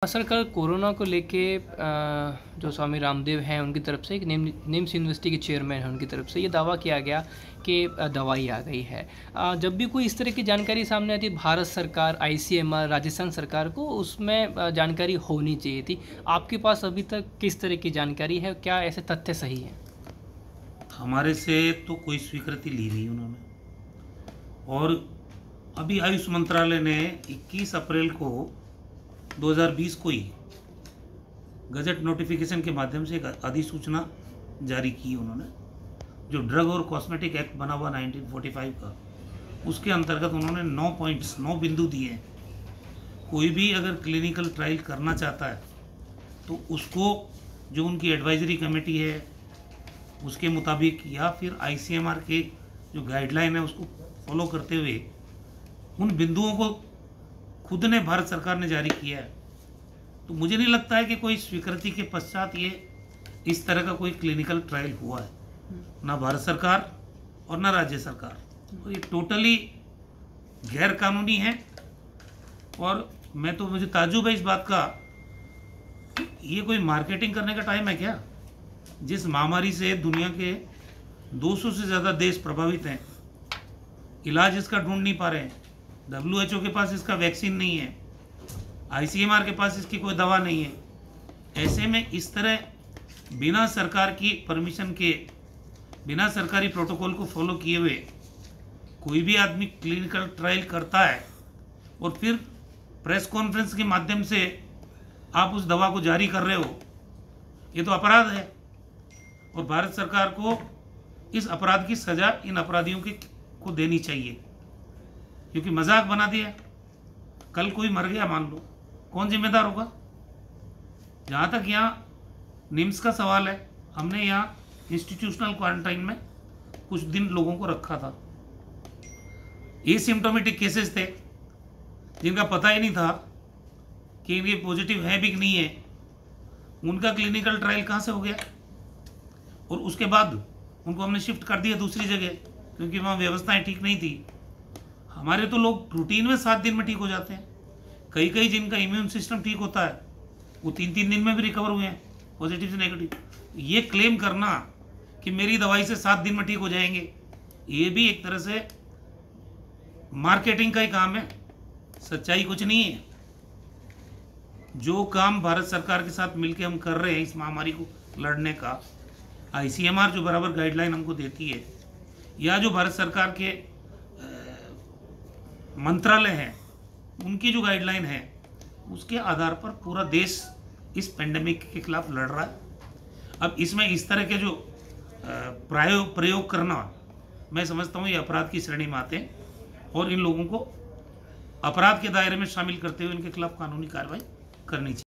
Sir, कल corona को लेके जो स्वामी रामदेव हैं उनकी तरफ से एक निम्स यूनिवर्सिटी के चेयरमैन हैं उनकी तरफ से ये दावा किया गया कि दवाई आ गई है। जब भी कोई इस तरह की जानकारी सामने आती है भारत सरकार, आईसीएमआर, राजस्थान सरकार को उसमें जानकारी होनी चाहिए थी। आपके पास अभी तक किस तरह की जानकारी है, क्या ऐसे तथ्य सही हैं? हमारे से तो कोई स्वीकृति ली नहीं उन्होंने। और अभी आयुष मंत्रालय ने 21 अप्रैल को 2020 को ही गजट नोटिफिकेशन के माध्यम से एक अधिसूचना जारी की उन्होंने, जो ड्रग और कॉस्मेटिक एक्ट बना हुआ 1945 का, उसके अंतर्गत उन्होंने 9 पॉइंट्स 9 बिंदु दिए हैं। कोई भी अगर क्लिनिकल ट्रायल करना चाहता है तो उसको जो उनकी एडवाइजरी कमेटी है उसके मुताबिक या फिर आईसीएमआर के जो गाइडलाइन है उसको फॉलो करते हुए उन बिंदुओं को खुद ने भारत सरकार ने जारी किया है। तो मुझे नहीं लगता है कि कोई स्वीकृति के पश्चात ये इस तरह का कोई क्लिनिकल ट्रायल हुआ है, ना भारत सरकार और ना राज्य सरकार। तो ये टोटली गैर कानूनी है। और मुझे ताज्जुब है इस बात का, ये कोई मार्केटिंग करने का टाइम है क्या? जिस महामारी से दुनिया के 200 से ज़्यादा देश प्रभावित हैं, इलाज इसका ढूंढ नहीं पा रहे हैं, WHO के पास इसका वैक्सीन नहीं है, आईसीएमआर के पास इसकी कोई दवा नहीं है। ऐसे में इस तरह बिना सरकार की परमिशन के, बिना सरकारी प्रोटोकॉल को फॉलो किए हुए कोई भी आदमी क्लिनिकल ट्रायल करता है और फिर प्रेस कॉन्फ्रेंस के माध्यम से आप उस दवा को जारी कर रहे हो, ये तो अपराध है। और भारत सरकार को इस अपराध की सज़ा इन अपराधियों को देनी चाहिए, क्योंकि मजाक बना दिया। कल कोई मर गया मान लो, कौन जिम्मेदार होगा? जहाँ तक यहाँ निम्स का सवाल है, हमने यहाँ इंस्टीट्यूशनल क्वारंटाइन में कुछ दिन लोगों को रखा था। एसिम्प्टोमेटिक केसेस थे जिनका पता ही नहीं था कि इनके पॉजिटिव है भी कि नहीं है। उनका क्लिनिकल ट्रायल कहाँ से हो गया? और उसके बाद उनको हमने शिफ्ट कर दिया दूसरी जगह, क्योंकि वहाँ व्यवस्थाएं ठीक नहीं थी। हमारे तो लोग रूटीन में 7 दिन में ठीक हो जाते हैं। कई जिनका इम्यून सिस्टम ठीक होता है वो 3-3 दिन में भी रिकवर हुए हैं, पॉजिटिव से नेगेटिव। ये क्लेम करना कि मेरी दवाई से 7 दिन में ठीक हो जाएंगे, ये भी एक तरह से मार्केटिंग का ही काम है, सच्चाई कुछ नहीं है। जो काम भारत सरकार के साथ मिलकर हम कर रहे हैं इस महामारी को लड़ने का, आईसीएमआर जो बराबर गाइडलाइन हमको देती है, या जो भारत सरकार के मंत्रालय हैं उनकी जो गाइडलाइन है, उसके आधार पर पूरा देश इस पेंडेमिक के खिलाफ लड़ रहा है। अब इसमें इस तरह के जो प्रयोग करना, मैं समझता हूँ ये अपराध की श्रेणी में आते हैं और इन लोगों को अपराध के दायरे में शामिल करते हुए इनके खिलाफ कानूनी कार्रवाई करनी चाहिए।